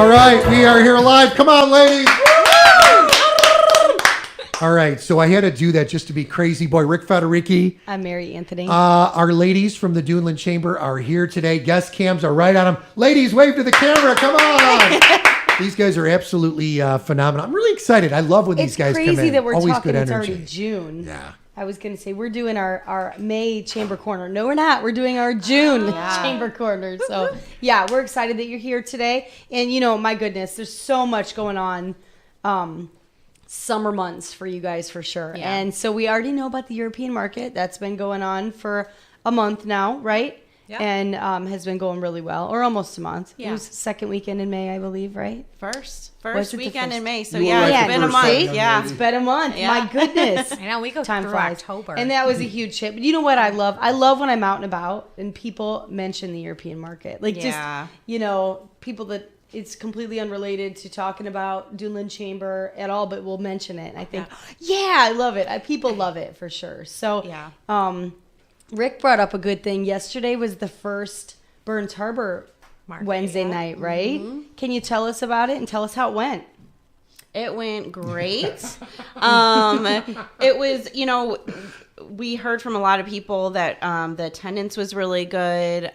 All right, we are here live. Come on, ladies. All right, so I had to do that just to be crazy. Boy, Rick Federici. I'm Mary Anthony. Our ladies from the Duneland Chamber are here today. Guest cams are right on them. Ladies, wave to the camera. Come on. These guys are absolutely phenomenal. I'm really excited. I love when these guys come in. It's crazy that we're Always talking. good It's energy. already June. Yeah. I was going to say we're doing our May Chamber Corner. No, we're not. We're doing our June Chamber Corner. So, yeah, we're excited that you're here today. And, you know, my goodness, there's so much going on. Summer months for you guys for sure. Yeah. And so we already know about the European market. That's been going on for a month now, right? Yep. And has been going really well, or almost a month. Yeah. It was second weekend in May, I believe, right? First Was it the weekend first? in May. So You were yeah, right it's the been a first month. time, young Yeah. lady. It's been a month. Yeah. My goodness. I know, we go Time through flies. October. And that was a huge hit. But you know what I love? I love when I'm out and about and people mention the European market. Like Yeah. just, you know, people that it's completely unrelated to talking about Duneland Chamber at all, but we'll mention it. And I think, yeah, I love it. People love it for sure. So Yeah. Rick brought up a good thing. Yesterday was the first Burns Harbor Market, Wednesday yeah. night, right? Can you tell us about it and tell us how it went? It went great. It was, you know, we heard from a lot of people that the attendance was really good.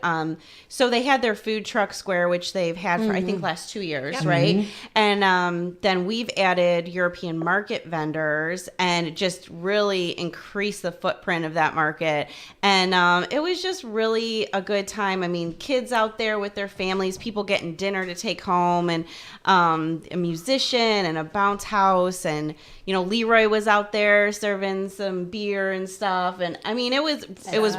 So they had their food truck square, which they've had for I think last 2 years, right? And then we've added European market vendors and it just really increased the footprint of that market. And it was just really a good time. I mean, kids out there with their families, people getting dinner to take home, and a musician and a bounce house, and you know, Leroy was out there serving some beer and stuff. And I mean, it was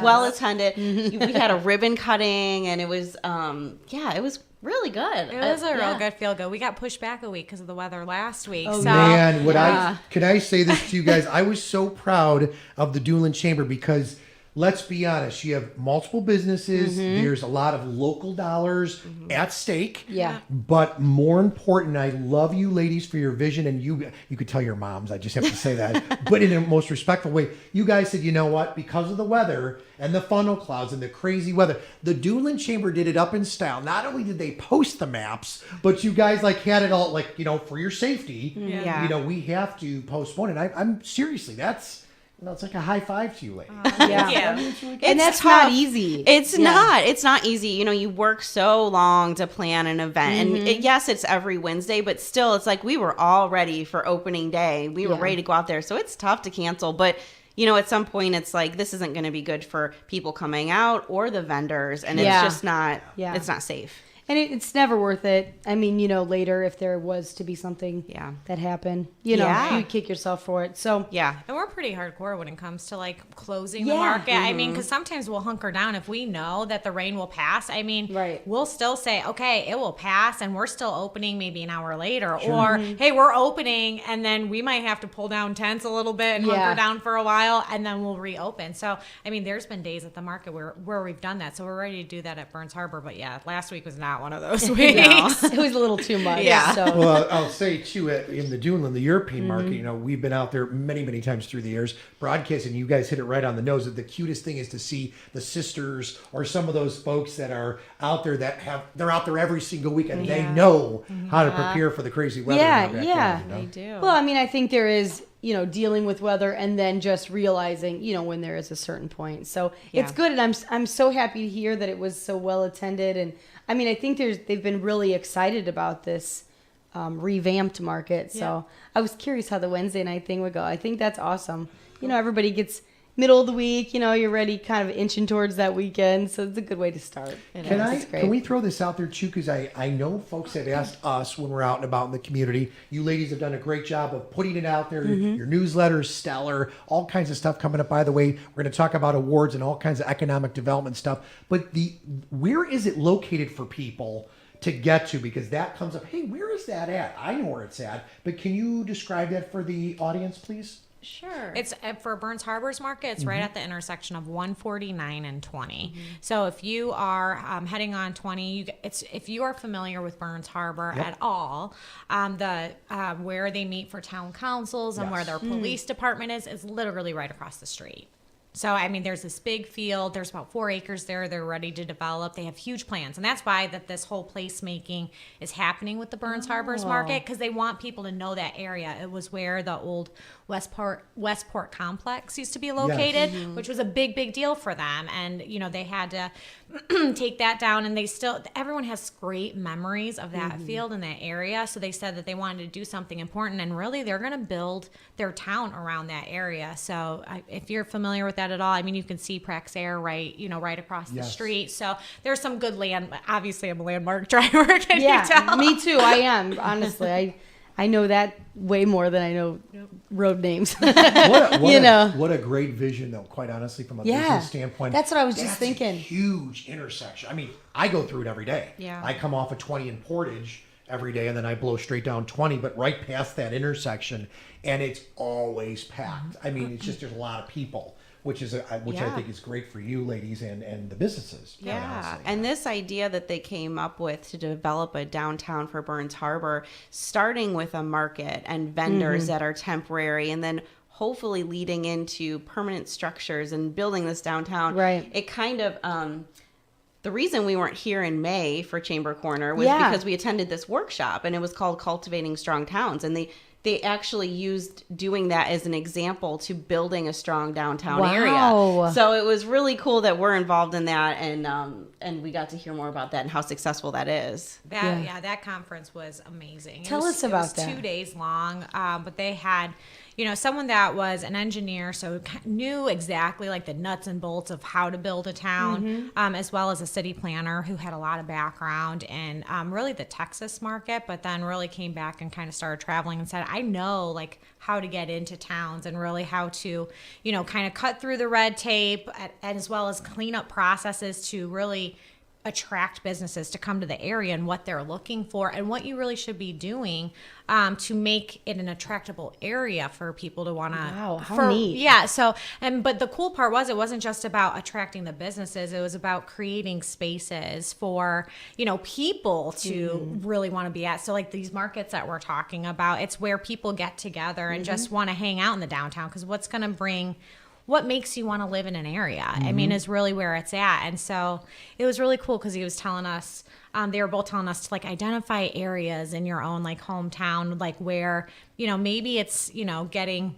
well attended. We had a ribbon cutting, and it was it was really good. It was a real yeah. good feel good. We got pushed back a week because of the weather last week. Oh, so Man, Yeah. can I say this to you guys? I was so proud of the Duneland Chamber because let's be honest, you have multiple businesses. There's a lot of local dollars at stake. Yeah. But more important, I love you ladies for your vision, and you could tell your moms, I just have to say that, but in a most respectful way. You guys said, you know what, because of the weather and the funnel clouds and the crazy weather, the Duneland Chamber did it up in style. Not only did they post the maps, but you guys like had it all like, you know, for your safety, Yeah. you know, we have to postpone it. I'm seriously, that's, you know, it's like a high five to you ladies. Yeah. Yeah. I mean, it's really good. And It's that's not tough. easy. It's Yeah. not. It's not easy. You know, you work so long to plan an event. And yes, it's every Wednesday, but still, it's like we were all ready for opening day. We were Yeah. ready to go out there. So it's tough to cancel. But, you know, at some point, it's like this isn't going to be good for people coming out or the vendors. And Yeah. it's just not, Yeah. it's not safe. And it's never worth it. I mean, you know, later if there was to be something Yeah. that happened, you know, Yeah. you'd kick yourself for it. So Yeah. And we're pretty hardcore when it comes to like closing the Yeah. market. I mean, because sometimes we'll hunker down if we know that the rain will pass. I mean, Right. we'll still say, okay, it will pass, and we're still opening maybe an hour later. Or, hey, we're opening, and then we might have to pull down tents a little bit and Yeah. hunker down for a while, and then we'll reopen. So, I mean, there's been days at the market where we've done that. So we're ready to do that at Burns Harbor. But yeah, last week was not one of those weeks. it was a little too much. Yeah. So Well, I'll say too, in the Duneland, the European market, you know, we've been out there many, many times through the years broadcasting. You guys hit it right on the nose. That the cutest thing is to see the sisters or some of those folks that are out there they're out there every single week and they know how to prepare for the crazy weather. Yeah, in our yeah. backyard, you know? They do. well, I mean, I think there is, you know, dealing with weather and then just realizing, you know, when there is a certain point. So it's Yeah. good, and I'm so happy to hear that it was so well attended. And I mean, I think they've been really excited about this revamped market. So I was curious how the Wednesday night thing would go. I think that's awesome. You know, everybody gets middle of the week. You know, you're ready, kind of inching towards that weekend. So it's a good way to start. Can we throw this out there too? Because I know folks have asked us when we're out and about in the community. You ladies have done a great job of putting it out there. Your newsletter, stellar, all kinds of stuff coming up. By the way, we're going to talk about awards and all kinds of economic development stuff. But where is it located for people to get to? Because that comes up. Hey, where is that at? I know where it's at, but can you describe that for the audience, please? Sure. It's for Burns Harbor's market. It's right at the intersection of 149 and 20. So if you are heading on 20, if you are familiar with Burns Harbor at all, where they meet for town councils and where their police department is literally right across the street. So, I mean, there's this big field. There's about 4 acres there. They're ready to develop. They have huge plans. And that's why that this whole placemaking is happening with the Burns Harbors Market, because they want people to know that area. It was where the old Westport complex used to be located, which was a big, big deal for them. And, you know, they had to take that down. And everyone has great memories of that field and that area. So they said that they wanted to do something important. And really, they're going to build their town around that area. So if you're familiar with that at all, I mean, you can see Praxair right across the street. So there's some good land. Obviously, I'm a landmark driver. Can you tell? Me too. I am, honestly. I know that way more than I know road names. What You know. what a great vision, though, quite honestly, from a business standpoint. That's what I was just That's thinking. A huge intersection. I mean, I go through it every day. Yeah. I come off of 20 in Portage every day, and then I blow straight down 20, but right past that intersection, and it's always packed. I mean, it's just, there's a lot of people, which I think is great for you ladies and the businesses. quite Yeah, honestly. and this idea that they came up with to develop a downtown for Burns Harbor, starting with a market and vendors that are temporary, and then hopefully leading into permanent structures and building this downtown. Right. It kind of the reason we weren't here in May for Chamber Corner was Yeah. because we attended this workshop, and it was called Cultivating Strong Towns, and they actually used doing that as an example to building a strong downtown Wow. area. So it was really cool that we're involved in that, and we got to hear more about that and how successful that is. That conference was amazing. Tell us about it was that. 2 days long, but they had, someone that was an engineer, so knew exactly like the nuts and bolts of how to build a town, as well as a city planner who had a lot of background in really the Texas market, but then really came back and kind of started traveling and said, I know like how to get into towns and really how to, kind of cut through the red tape, and as well as clean up processes to really attract businesses to come to the area and what they're looking for and what you really should be doing to make it an attractable area for people to want to. Wow, how neat. Yeah. So, but the cool part was it wasn't just about attracting the businesses. It was about creating spaces for, people to really want to be at. So like these markets that we're talking about, it's where people get together and just want to hang out in the downtown, because what makes you want to live in an area, I mean, is really where it's at. And so it was really cool because he was telling us, they were both telling us to like identify areas in your own like hometown, like where, maybe it's, getting,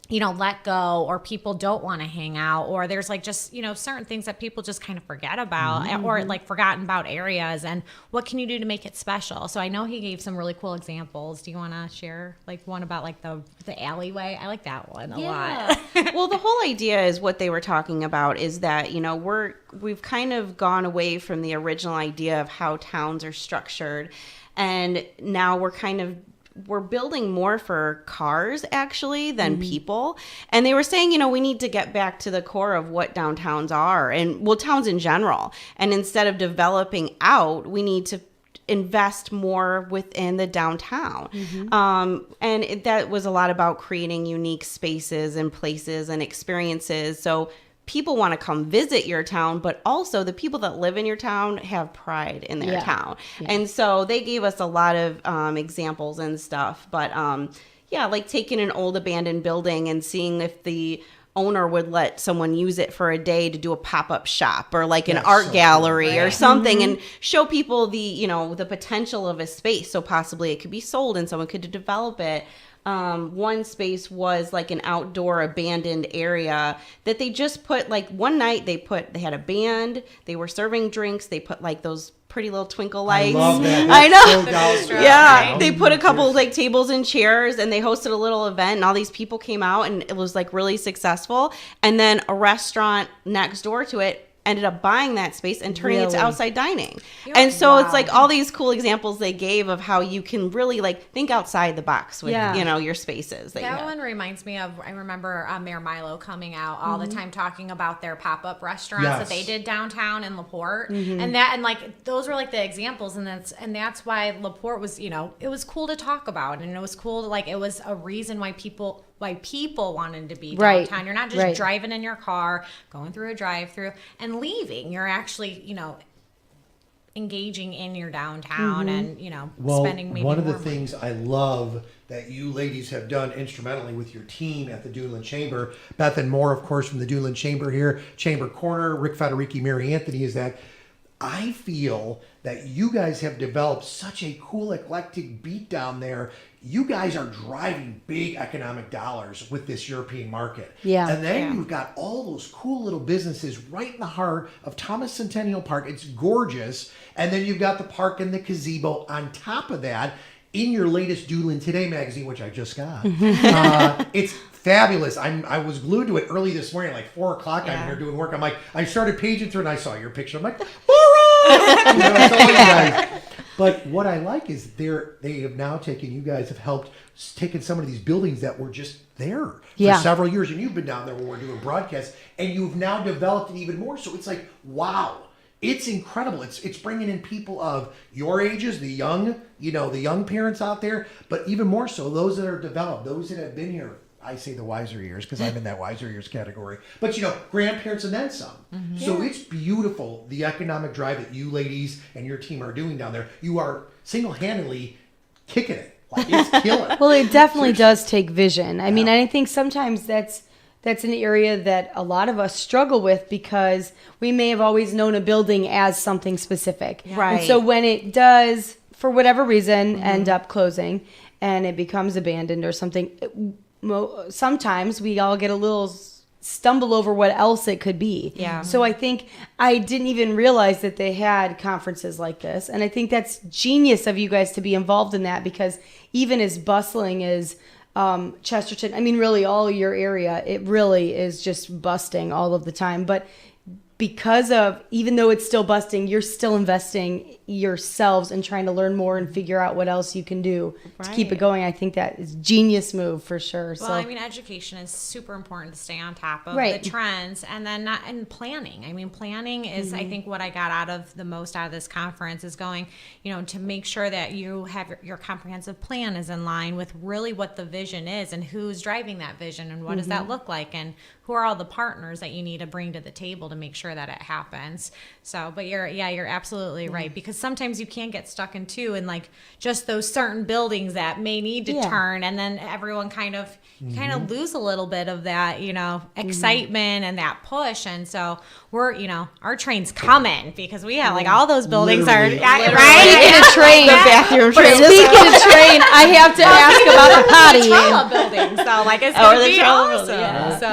let go, or people don't want to hang out, or there's like just, certain things that people just kind of forget about, or like forgotten about areas, and what can you do to make it special? So I know he gave some really cool examples. Do you want to share like one about like the alleyway? I like that one a lot. Well, the whole idea is what they were talking about is that, we've kind of gone away from the original idea of how towns are structured. And now we're building more for cars actually than people. And they were saying, we need to get back to the core of what downtowns are, and towns in general. And instead of developing out, we need to invest more within the downtown. That was a lot about creating unique spaces and places and experiences. So people want to come visit your town, but also the people that live in your town have pride in their town. And so they gave us a lot of examples and stuff. But like taking an old abandoned building and seeing if the owner would let someone use it for a day to do a pop-up shop or like an art gallery or something, and show people the potential of a space. So possibly it could be sold and someone could develop it. One space was like an outdoor abandoned area that they just put like one night they had a band, they were serving drinks, they put like those pretty little twinkle lights. I love that. I know. That's so Yeah, down. they put a couple like tables and chairs, and they hosted a little event, and all these people came out, and it was like really successful. And then a restaurant next door to it ended up buying that space and turning it to Really? outside dining. And so it's like all these cool examples they gave of how you can really like think outside the box with your spaces that you That have. one reminds me of, I remember Mayor Milo coming out all the time talking about their pop-up restaurants that they did downtown in LaPorte. And like those were like the examples, and that's why LaPorte was, it was cool to talk about, and it was cool to like, it was a reason why people wanted to be downtown. You're not just driving in your car, going through a drive-through and leaving. You're actually, engaging in your downtown and, Well, spending maybe one of the more money. things I love that you ladies have done instrumentally with your team at the Duneland Chamber, Beth and Moore, of course, from the Duneland Chamber here, Chamber Corner, Rick Federici, Mary Anthony, is that I feel that you guys have developed such a cool, eclectic beat down there. You guys are driving big economic dollars with this European market. Yeah. And then Yeah. you've got all those cool little businesses right in the heart of Thomas Centennial Park. It's gorgeous. And then you've got the park and the gazebo on top of that. In your latest Duneland Today magazine, which I just got, it's fabulous. I was glued to it early this morning, like 4 o'clock. I'm here doing work. I'm like, I started paging through and I saw your picture. I'm like, Laura! I saw you guys. But what I like is they have now taken, you guys have helped taken some of these buildings that were just there for several years. And you've been down there when we're doing broadcasts, and you've now developed it even more. So it's like, wow. It's incredible. It's bringing in people of your ages, the young, the young parents out there, but even more so those that are developed, those that have been here. I say the wiser years because I'm in that wiser years category. But grandparents and then some. So it's beautiful, the economic drive that you ladies and your team are doing down there. You are single-handedly kicking it. Like it's killing. Well, it definitely does take vision. I mean, I think sometimes that's an area that a lot of us struggle with because we may have always known a building as something specific. Right. And so when it does, for whatever reason, end up closing and it becomes abandoned or something, sometimes we all get a little stumble over what else it could be. Yeah. So I think I didn't even realize that they had conferences like this. And I think that's genius of you guys to be involved in that because even as bustling as Chesterton, I mean, really all your area, it really is just busting all of the time. But because of, even though it's still busting, you're still investing yourselves and trying to learn more and figure out what else you can do to keep it Right. going. I think that is genius move for sure. Well, So I mean, education is super important to stay on top of Right. the trends, and then and planning. I mean, planning is, I think, what I got out of this conference is going, to make sure that you have your comprehensive plan is in line with really what the vision is and who's driving that vision and what does that look like and who are all the partners that you need to bring to the table to make sure that it happens. So, but you're absolutely right, because sometimes you can get stuck in like just those certain buildings that may need to turn, and then everyone kind of lose a little bit of that excitement and that push. And so we're our train's coming because we have like all those buildings Literally. Speaking right. of train, The bathroom but train. speaking of train, I have to ask about the potty. Trella building, so like it's Or gonna the be Trella awesome. building, yeah. So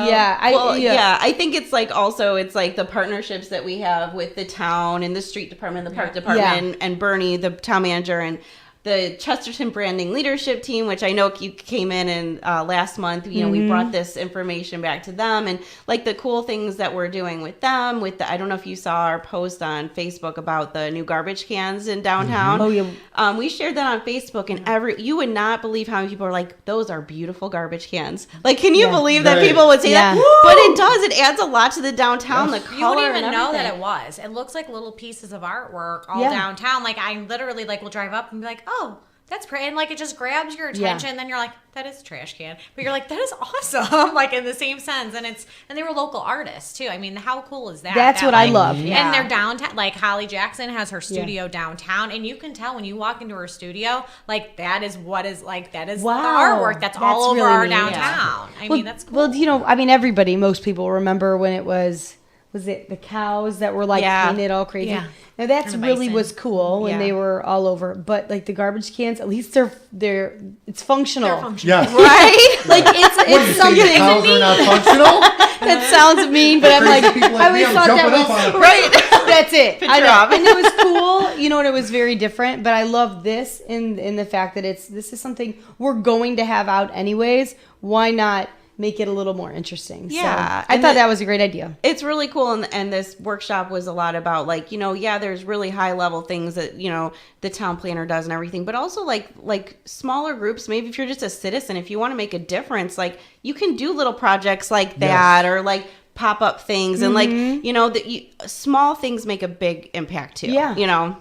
I think it's like also it's like the partnerships that we have with the town and the street department, the park department, and Bernie, the town manager, and the Chesterton branding leadership team, which I know you came in last month. We brought this information back to them, and like the cool things that we're doing with them. I don't know if you saw our post on Facebook about the new garbage cans in downtown. Oh, yeah. We shared that on Facebook, and you would not believe how many people are like, "Those are beautiful garbage cans." Like, can you believe that Right. people would say Yeah. that? But it does. It adds a lot to the downtown. Yes. The color you wouldn't even and know that everything. it was. It looks like little pieces of artwork all Yeah. downtown. Like I literally will drive up and be like, oh, that's pretty, and like it just grabs your attention. And then you're like, that is a trash can, but you're like, that is awesome. Like in the same sense, and they were local artists too. I mean, how cool is that? That's That, what I like- love. Yeah. And they're downtown. Like Holly Jackson has her studio downtown, and you can tell when you walk into her studio, like that is Wow. the artwork that's all That's over really our neat. downtown. I mean, that's cool. Well, everybody, most people remember when it was it the cows that were like Yeah. painted all crazy? Yeah. Now that's And the really bison. was cool when Yeah. they were all over. But like the garbage cans, at least it's functional. They're functional. Yes. Right? Like What, you it's say something cows are not functional? that sounds mean, but I'm Crazy like, people like I always me, I'm thought that jumping up was on it. Right. That's it. I know. drop. And it was cool, and it was very different. But I love this in the fact that this is something we're going to have out anyways. Why not make it a little more interesting? Yeah, So I and thought that was a great idea. It's really cool, and this workshop was a lot about like there's really high level things that the town planner does and everything, but also like smaller groups. Maybe if you're just a citizen, if you want to make a difference, like you can do little projects like that, or like pop up things, and like small things make a big impact too. Yeah.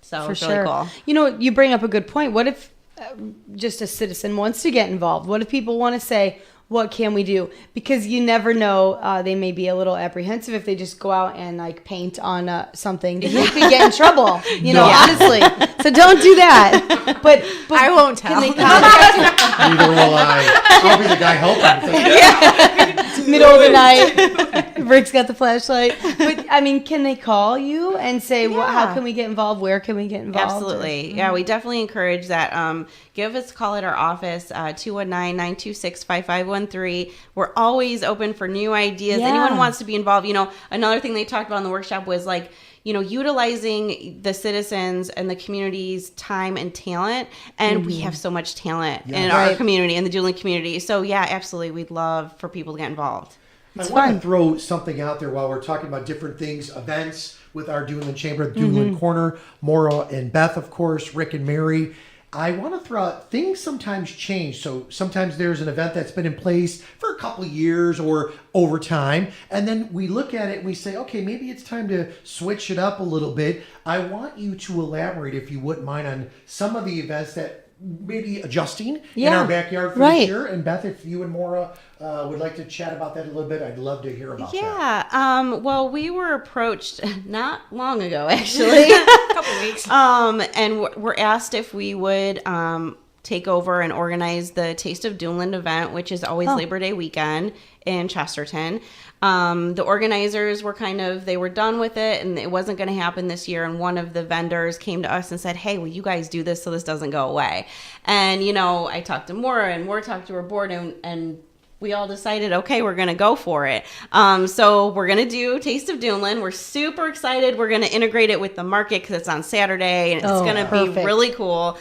So For it's sure. really cool. You bring up a good point. What if just a citizen wants to get involved? What if people want to say, what can we do? Because you never know. They may be a little apprehensive if they just go out and like paint on something. They could get in trouble, you know, honestly. So don't do that. But I won't tell. Can they contact Neither will I. I'll be the guy helping. you? Middle of the night. Rick's got the flashlight. But I mean, can they call you and say, well, how can we get involved? Where can we get involved? Absolutely. Yeah, we definitely encourage that. Give us a call at our office, 219-926-5513. We're always open for new ideas. Yeah. Anyone wants to be involved. You know, another thing they talked about in the workshop was like, you know, utilizing the citizens and the community's time and talent. And we have so much talent in our community, in the Doolin community. So yeah, absolutely. We'd love for people to get involved. I want to throw something out there while we're talking about different things, events with our Doolin Chamber, Doolin Corner, Maura and Beth, of course, Rick and Mary. I want to throw out, things sometimes change. So sometimes there's an event that's been in place for a couple of years or over time. And then we look at it and we say, okay, maybe it's time to switch it up a little bit. I want you to elaborate, if you wouldn't mind, on some of the events that maybe adjusting in our backyard for this year. And Beth, if you and Maura would like to chat about that a little bit, I'd love to hear about that. Yeah. Well, we were approached not long ago, actually. A couple weeks. And we're asked if we would take over and organize the Taste of Doolin event, which is always Labor Day weekend in Chesterton. The organizers were they were done with it and it wasn't going to happen this year. And one of the vendors came to us and said, hey, will you guys do this so this doesn't go away? And, you know, I talked to Maura and Maura talked to her board and we all decided, okay, we're going to go for it. So we're going to do Taste of Doolin. We're super excited. We're going to integrate it with the market because it's on Saturday and it's going to be really cool.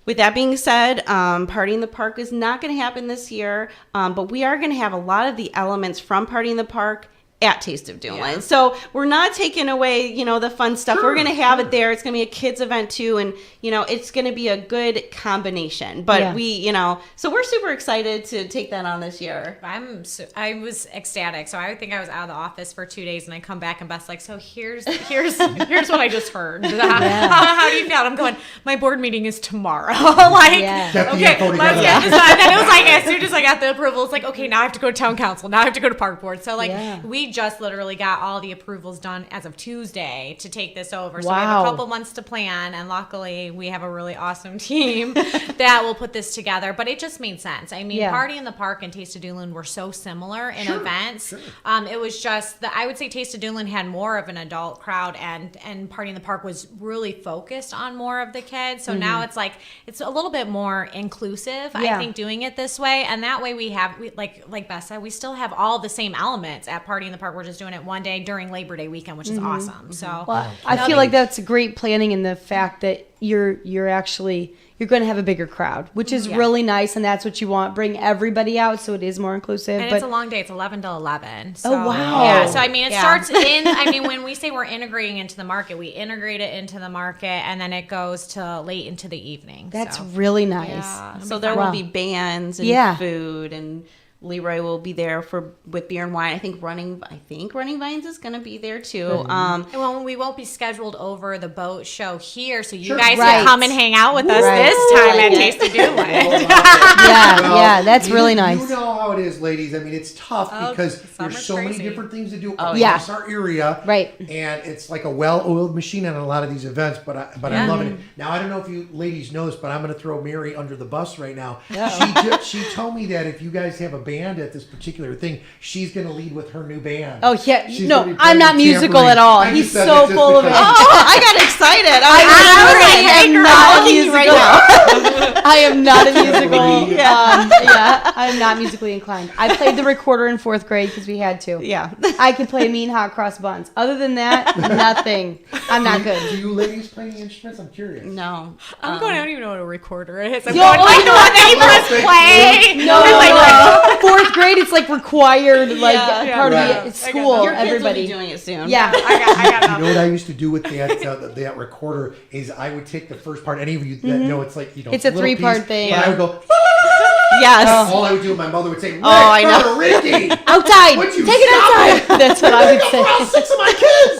With that being said, Party in the Park is not going to happen this year, but we are going to have a lot of the elements from Party in the Park at Taste of Doolin. Yeah. So we're not taking away, you know, the fun stuff. We're going to have it there. It's going to be a kids event too. And, you know, it's going to be a good combination. But we, you know, so we're super excited to take that on this year. I was ecstatic. So I think I was out of the office for 2 days and I come back and Beth's like, so here's what I just heard. How do you feel? And I'm going, my board meeting is tomorrow. Okay, let's get this done. And then it was like, as soon as I got the approval, it's like, okay, now I have to go to town council. Now I have to go to park board. So like we just literally got all the approvals done as of Tuesday to take this over. So we have a couple months to plan, and luckily we have a really awesome team that will put this together. But it just made sense. I mean, Party in the Park and Taste of Doolin were so similar in events. It was just that I would say Taste of Doolin had more of an adult crowd, and Party in the Park was really focused on more of the kids. So now it's like it's a little bit more inclusive. I think doing it this way, and that way we like Beth said, we still have all the same elements at Party in the Park. We're just doing it one day during Labor Day weekend, which is awesome. So I feel like that's great planning in the fact that you're going to have a bigger crowd, which is really nice, and that's what you want. Bring everybody out so it is more inclusive. And it's a long day. It's 11 to 11. So, oh, wow. Yeah, so I mean, it starts when we say we're integrating into the market, we integrate it into the market, and then it goes to late into the evening. That's really nice. Yeah. So there will be bands and food, and Leroy will be there with beer and wine. I think Running Vines is going to be there too. Well, we won't be scheduled over the boat show here, so you guys can come and hang out with us this time at Taste of Doolin. That's really nice. You know how it is, ladies. I mean, it's tough because there's so many different things to do across our area, and it's like a well-oiled machine on a lot of these events. But I'm loving it. Now, I don't know if you ladies know this, but I'm going to throw Mary under the bus right now. She told me that if you guys have a band at this particular thing, she's going to lead with her new band. Oh yeah, no, I'm not musical at all. He's so full of it. Oh, I got excited. I am not musical. Right now. I am not a musical. I'm not musically inclined. I played the recorder in 4th grade because we had to. Yeah, I could play Mean Hot Cross Buns. Other than that, nothing. I'm not good. Do you ladies play any instruments? I'm curious. No, I don't even know what a recorder is. I'm going like the one that you press play. No. 4th grade, it's like required, part of the school. Your kids everybody will be doing it soon. Yeah, I got You know what I used to do with that recorder is I would take the first part. Any of you that know, it's like it's a 3-part thing. But I would go. Yes. That's all I would do. My mother would say, Rick, I know. Ricky, outside. would you Take it outside. That's what I would say. All 6 of my kids.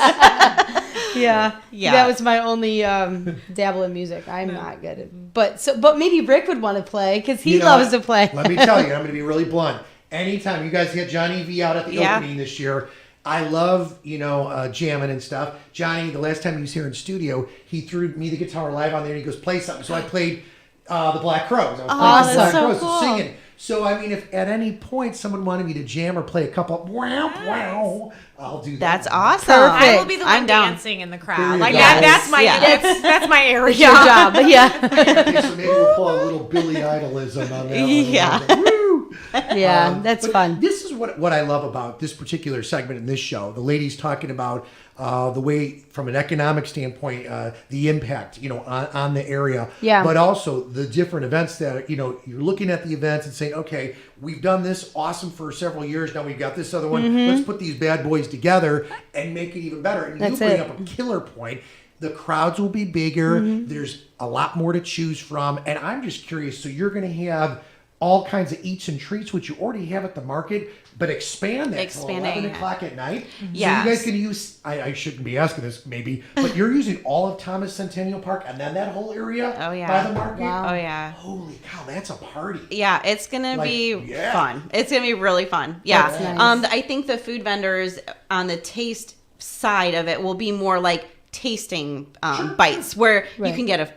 Yeah. Yeah. That was my only dabble in music. I'm not good at, but maybe Rick would want to play because he You know loves what? to play. Let me tell you, I'm going to be really blunt. Anytime you guys get Johnny V out at the Yeah. opening this year, I love, jamming and stuff. Johnny, the last time he was here in studio, he threw me the guitar live on there and he goes, play something. So I played the Black Crowes. I was playing Awesome. the Black That's so Crowes, cool. singing. So, I mean, if at any point someone wanted me to jam or play a couple, wow, I'll do that. That's awesome. Perfect. I will be the I'm one down. dancing in the There crowd. you Like go. that's my Yeah. that's my area. Your job, but yeah, Okay, so maybe we'll pull a little Billy Idolism on that one. Yeah. Woo! yeah, that's But fun. This is what I love about this particular segment in this show. The ladies talking about the way, from an economic standpoint, the impact, on the area. Yeah. But also the different events that, you're looking at the events and saying, okay, we've done this awesome for several years. Now we've got this other one. Let's put these bad boys together and make it even better. And That's you bring it. up a killer point. The crowds will be bigger. There's a lot more to choose from. And I'm just curious. So you're going to have all kinds of eats and treats, which you already have at the market, but expand that till Expanding 11 it. o'clock at night. Yes. So you guys can use, I shouldn't be asking this maybe, but you're using all of Thomas Centennial Park and then that whole area Oh, yeah. by the market? Wow. Oh yeah. Holy cow, that's a party. Yeah, it's gonna Like, be yeah. fun. It's gonna be really fun. Yeah. That's nice. I think the food vendors on the taste side of it will be more like tasting bites, where you Right. can get a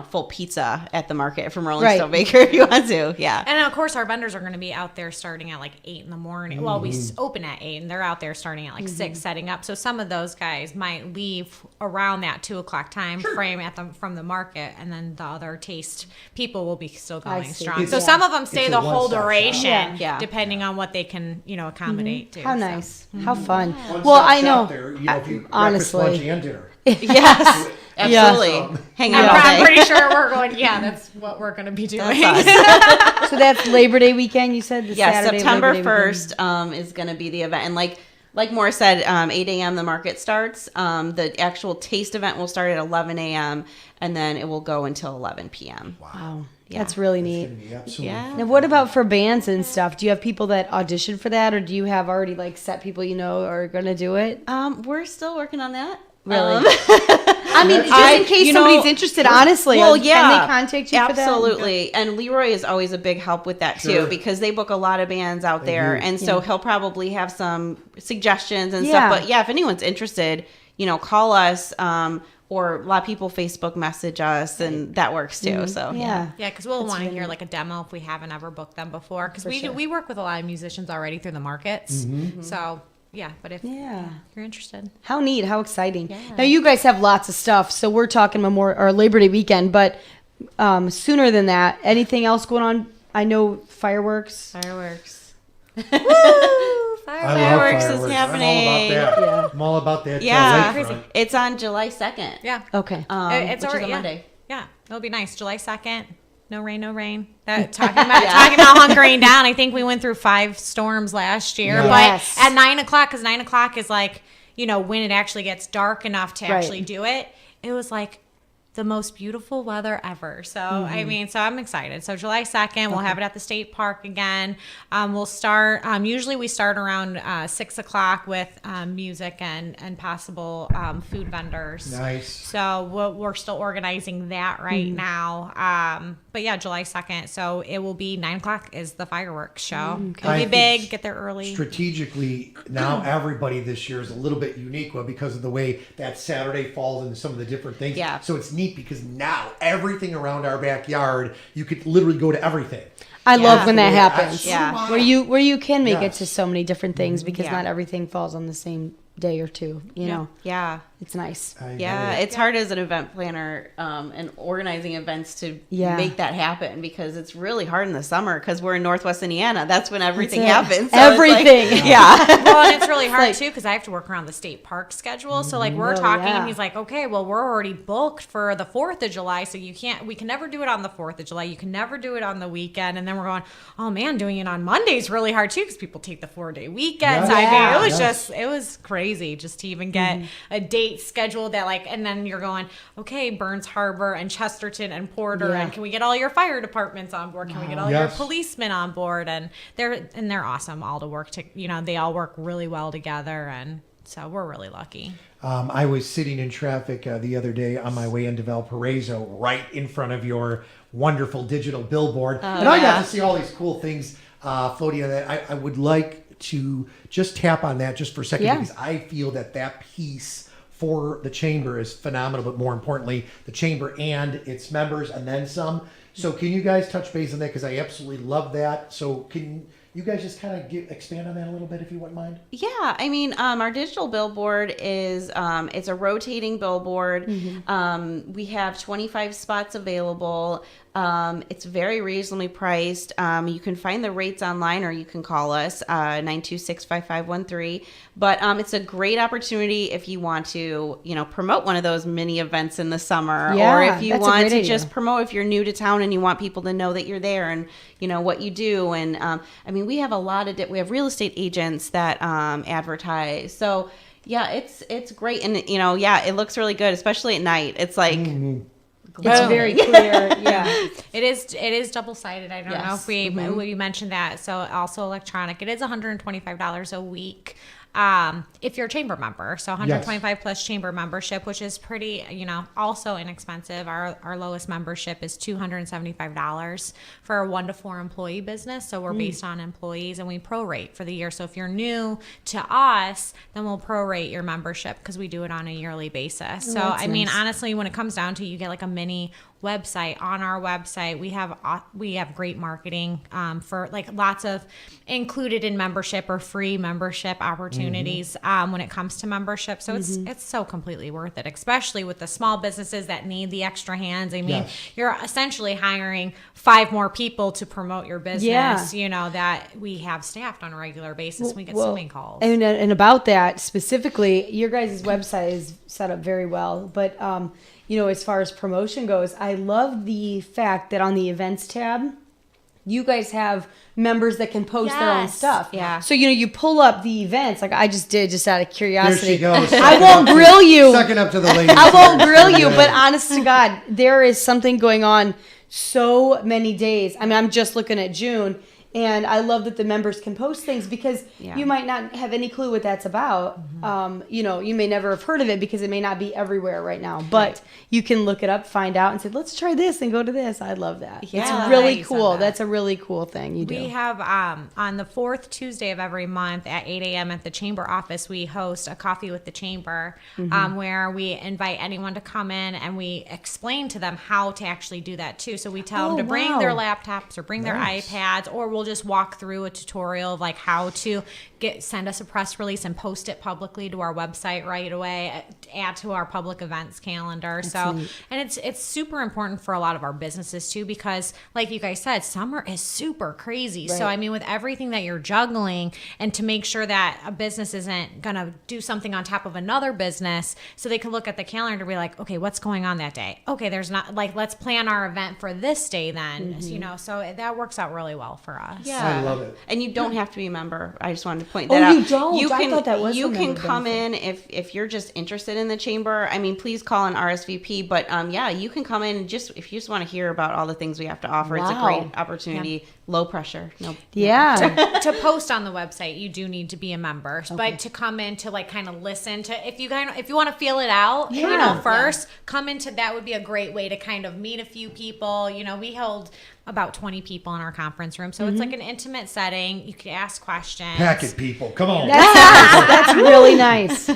full pizza at the market from Rolling Right. Stone Baker if you want to. Yeah. And of course, our vendors are going to be out there starting at like 8 in the morning. Well, we open at 8, and they're out there starting at like 6, setting up. So some of those guys might leave around that 2 o'clock time frame from the market, and then the other taste people will be still I going see. strong. It's so a- some of them stay it's a the whole one-stop shop. duration, Yeah. Yeah. depending on what they can accommodate. Too, How so. nice, how fun. One Well, stop I shop know. There, if you honestly. breakfast, lunch, and dinner. Yes. Absolutely. Yeah. Hang out all I'm day. pretty sure we're going. Yeah, that's what we're going to be doing. That's us. So that's Labor Day weekend. You said the Yeah, Saturday, September Labor Day weekend. 1st is going to be the event. And like Maura said, 8 a.m. the market starts. The actual taste event will start at 11 a.m. and then it will go until 11 p.m. Wow, Yeah. that's really It's neat. gonna be absolutely Yeah. Now, what about for bands and stuff? Do you have people that audition for that, or do you have already like set people are going to do it? We're still working on that. Really? I mean, just in case somebody's interested, honestly. Well, can yeah, they contact you for that? absolutely. And Leroy is always a big help with that Sure. too, because they book a lot of bands out They there, do. and so he'll probably have some suggestions and Yeah. stuff. But yeah, if anyone's interested, call us. Or a lot of people Facebook message us, and that works too. So Yeah. Yeah, because we'll That's want to really hear like a demo if we haven't ever booked them before. Because For we sure. we work with a lot of musicians already through the markets. So yeah, but if Yeah. you're interested, How neat! How exciting! Yeah. Now you guys have lots of stuff, so we're talking Labor Day weekend, but sooner than that, anything else going on? I know fireworks. fireworks. I love Fireworks is fireworks. happening. I'm all about that. Yeah. I'm all about that. Yeah, lakefront. it's on July 2nd. yeah, Okay. Which It's is already a Monday. Yeah, it'll be nice. July 2nd. No rain, no rain. Talking about hunkering down. I think we went through 5 storms last year, Yes. but at 9 o'clock, because 9 o'clock is like when it actually gets dark enough to Right. actually do it. It was like the most beautiful weather ever. So I mean, so I'm excited. So July 2nd, we'll have it at the state park again. We'll start. Usually we start around 6 o'clock with music and possible food vendors. Nice. So we're still organizing that right now. But yeah, July 2nd. So it will be 9 o'clock is the fireworks show. It'll I be think big. Get there early. Strategically, now everybody this year is a little bit unique because of the way that Saturday falls into some of the different things. Yeah. So it's neat because now everything around our backyard, you could literally go to everything. I love when that Yeah. happens. Yeah. Where you can make it Yes. to so many different things because Yeah. not everything falls on the same day or two. You know, Yeah. it's nice. Yeah, it's hard as an event planner and organizing events to Yeah. make that happen, because it's really hard in the summer because we're in Northwest Indiana. That's when everything That's it. happens. So it's like- Everything. yeah. Well, and it's really hard like- too because I have to work around the state park schedule. So like we're Oh, talking, yeah. and he's like, "Okay, well we're already booked for the 4th of July, so we can never do it on the 4th of July. You can never do it on the weekend." And then we're going, "Oh man, doing it on Monday is really hard too because people take the 4-day weekends." Yeah. I mean, it was Yes. it was crazy just to even get a date scheduled that like, and then you're going, "Okay, Burns Harbor and Chesterton and Porter, Yeah. and can we get all your fire departments on board? Can we get all Yes. your policemen on board?" And they're awesome all to work to they all work really well together, and So we're really lucky. I was sitting in traffic the other day on my way into Valparaiso, right in front of your wonderful digital billboard, and I got to see all these cool things floating on that. I would like to just tap on that just for a second Yeah. because I feel that piece for the chamber is phenomenal, but more importantly, the chamber and its members, and then some. So can you guys touch base on that? Because I absolutely love that. So can you guys just kind of expand on that a little bit, if you wouldn't mind? Yeah, I mean, our digital billboard is it's a rotating billboard. We have 25 spots available. It's very reasonably priced. You can find the rates online, or you can call us 926-5513. But it's a great opportunity if you want to, promote one of those mini events in the summer, Yeah, or if you that's a want great to idea. just promote if you're new to town and you want people to know that you're there and what you do. And I mean, we have a lot of we have real estate agents that advertise. So yeah, it's great, and it looks really good, especially at night. It's like. It's very clear. Yeah. It is double-sided. I don't know Yes. if we mentioned that. So also electronic. It is $125 a week. If you're a chamber member, so 125 plus chamber membership, which is pretty, also inexpensive. Our lowest membership is $275 for a 1 to 4 employee business. So we're based on employees, and we prorate for the year. So if you're new to us, then we'll prorate your membership because we do it on a yearly basis. So that's I mean, nice. honestly, when it comes down to, you get like a mini website. On our website, we have great marketing for like lots of included in membership or free membership opportunities when it comes to membership. So it's so completely worth it, especially with the small businesses that need the extra hands. I mean, Yes. you're essentially hiring 5 more people to promote your business. Yeah. That we have staffed on a regular basis. We get so many calls. And about that specifically, your guys' website is set up very well. But, as far as promotion goes, I love the fact that on the events tab, you guys have members that can post their own Yes. stuff. Yeah. So, you pull up the events, like I just did, just out of There curiosity. she goes. I won't grill you. Sucking up to the ladies. I won't here. grill you, Yeah. but honest to God, there is something going on so many days. I mean, I'm just looking at June, and I love that the members can post things because Yeah. you might not have any clue what that's about. You may never have heard of it because it may not be everywhere right now, but you can look it up, find out, and say, let's try this and go to this. I love that. Yeah. It's really Nice cool. of that. That's a really cool thing you do. We have on the 4th Tuesday of every month at 8 a.m. at the chamber office, we host a coffee with the chamber where we invite anyone to come in and we explain to them how to actually do that too. So we tell them to bring wow. their laptops or bring their Nice. iPads, or we'll just walk through a tutorial of like how to send us a press release and post it publicly to our website right away, add to our public events calendar. And it's super important for a lot of our businesses too, because like you guys said, summer is super crazy. So Right. I mean, with everything that you're juggling, and to make sure that a business isn't gonna do something on top of another business, so they can look at the calendar and be like, okay, what's going on that day? Okay, there's not, like, let's plan our event for this day then. So that works out really well for us. Yeah. I love it. And you don't have to be a member. I just wanted to point Oh, that out. you don't? You I can, thought that was you a can member come benefit. in if you're just interested in the chamber. I mean, please call an RSVP. But you can come in just if you just want to hear about all the things we have to offer. It's a Wow. great opportunity. Low pressure. No. Yeah. To post on the website, you do need to be a member, but to come in to like kind of listen to, if you want to feel it out, first, come into, that would be a great way to kind of meet a few people. We held about 20 people in our conference room, so it's like an intimate setting. You could ask questions. Pack it, people. Come on. That's really nice. I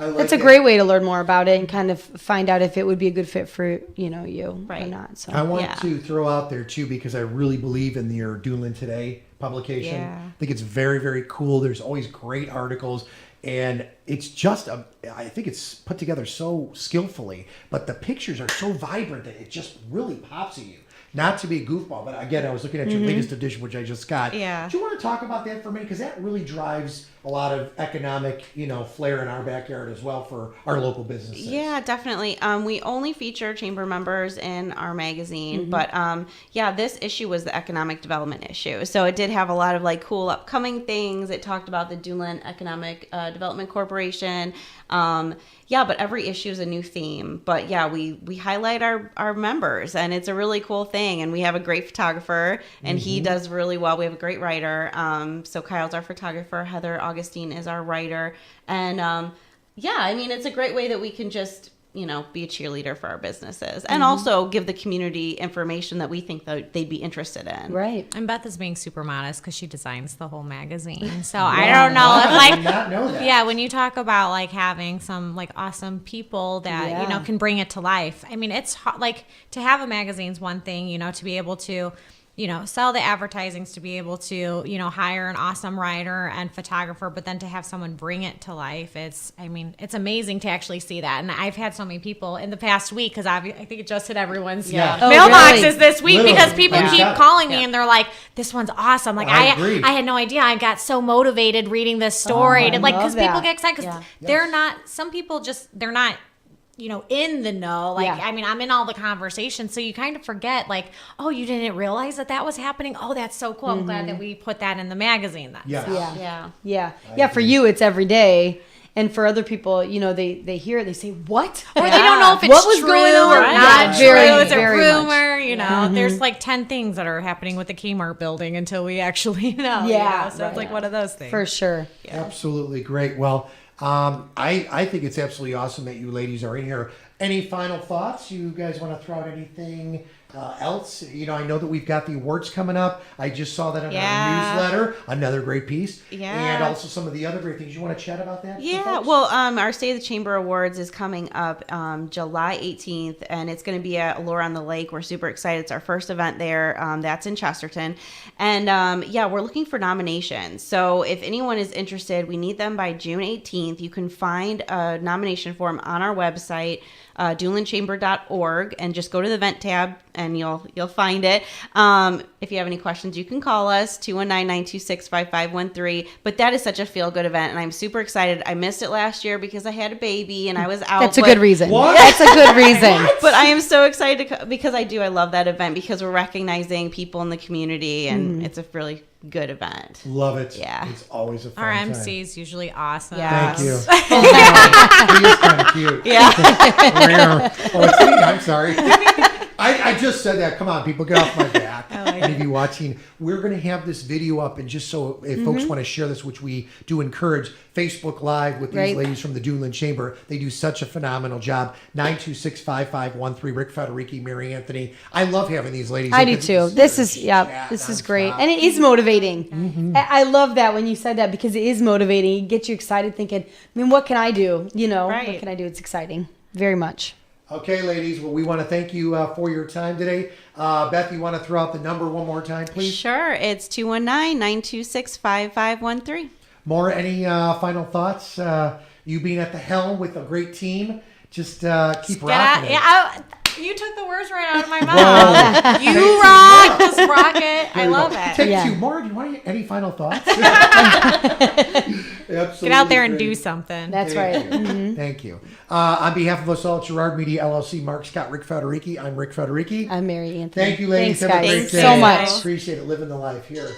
like That's a that. great way to learn more about it and kind of find out if it would be a good fit for you or Right. not. So I want Yeah. to throw out there too, because I really believe in your Doolin Today publication. Yeah. I think it's very, very cool. There's always great articles, and it's just I think it's put together so skillfully, but the pictures are so vibrant that it just really pops at you. Not to be a goofball, but again, I was looking at your latest edition, which I just got. Yeah. Do you want to talk about that for a minute? Because that really drives a lot of economic, flair in our backyard as well for our local businesses. Yeah, definitely. We only feature chamber members in our magazine, but this issue was the economic development issue. So it did have a lot of like cool upcoming things. It talked about the Doolin Economic Development Corporation. But every issue is a new theme. But yeah, we highlight our members, and it's a really cool thing. And we have a great photographer, and he does really well. We have a great writer. So Kyle's our photographer, Heather Augustine is our writer. And yeah, I mean, it's a great way that we can just, be a cheerleader for our businesses and also give the community information that we think that they'd be interested in. Right. And Beth is being super modest because she designs the whole magazine. So I don't know if I did not know that. yeah, when you talk about like having some like awesome people that Yeah. can bring it to life. I mean, it's like to have a magazine's one thing, to be able to sell the advertisings, to be able to hire an awesome writer and photographer, but then to have someone bring it to life, it's amazing to actually see that. And I've had so many people in the past week, because I think it just hit everyone's Yeah. Oh, mailboxes really? this week, Literally. because people Yeah. keep calling me and they're like, this one's awesome. Like I agree. I had no idea. I got so motivated reading this story. I And like, because love people that. get excited because Yeah. they're not, some people they're not in the know. Like, Yeah. I mean, I'm in all the conversations. So you kind of forget, like, oh, you didn't realize that was happening. Oh, that's so cool. I'm glad that we put that in the magazine then. Yes. Yeah. Yeah. Yeah. For you, it's every day. And for other people, they hear it, they say, what? Or they don't know if it's What was true going on? or Right. not Yeah, very, true. It's a very rumor, much. There's like 10 things that are happening with the Kmart building until we actually know. Yeah, So it's like one of those things. For sure. Absolutely great. Well, I think it's absolutely awesome that you ladies are in here. Any final thoughts? You guys want to throw out anything else? I know that we've got the awards coming up. I just saw that on Yeah. our newsletter. Another great piece. Yeah. And also some of the other great things. You want to chat about that? Yeah, folks? well, our State of the Chamber Awards is coming up July 18th, and it's going to be at Allure on the Lake. We're super excited. It's our first event there. That's in Chesterton. And yeah, we're looking for nominations. So if anyone is interested, we need them by June 18th. You can find a nomination form on our website, DunelandChamber.org, and just go to the event tab and you'll find it. If you have any questions, you can call us 219-926-5513. But that is such a feel good event, and I'm super excited. I missed it last year because I had a baby and I was out. That's a but- good reason. What? That's a good reason. But I am so excited because I love that event, because we're recognizing people in the community, and it's a really good event. Love it. Yeah. It's always a fun Our time. MC is usually awesome. Yeah. Thank you. He is kind of cute. Yeah. Oh, it's me. I'm sorry. I just said that. Come on, people, get off my back. Any of you watching, we're going to have this video up, and just so if folks want to share this, which we do encourage, Facebook Live with these Right. ladies from the Duneland Chamber. They do such a phenomenal job. 926-5513, Rick Federici, Mary Anthony. I love having these ladies. I They do can too. sit This and is chat this is nonstop. great, and it is motivating. I love that when you said that, because it is motivating. It gets you excited, thinking, I mean, what can I do? What Right. can I do? It's exciting, very much. Okay, ladies. Well, we want to thank you for your time today. Beth, you want to throw out the number one more time, please? Sure. It's 219-926-5513. Maura, any final thoughts? You being at the helm with a great team, just keep rocking it. You took the words right out of my Whoa. mouth. Take You two rock. more. Just rock it. I There you love go. it. Take Yeah. two. Maura, do you want any final thoughts? Absolutely Get out there and great. do something. That's Thank right. you. Thank you. On behalf of us all at Gerard Media LLC, Mark Scott, Rick Federici, I'm Rick Federici. I'm Mary Anthony. Thank you, ladies. Thanks, Have a guys, great day. so much. Appreciate it. Living the life here.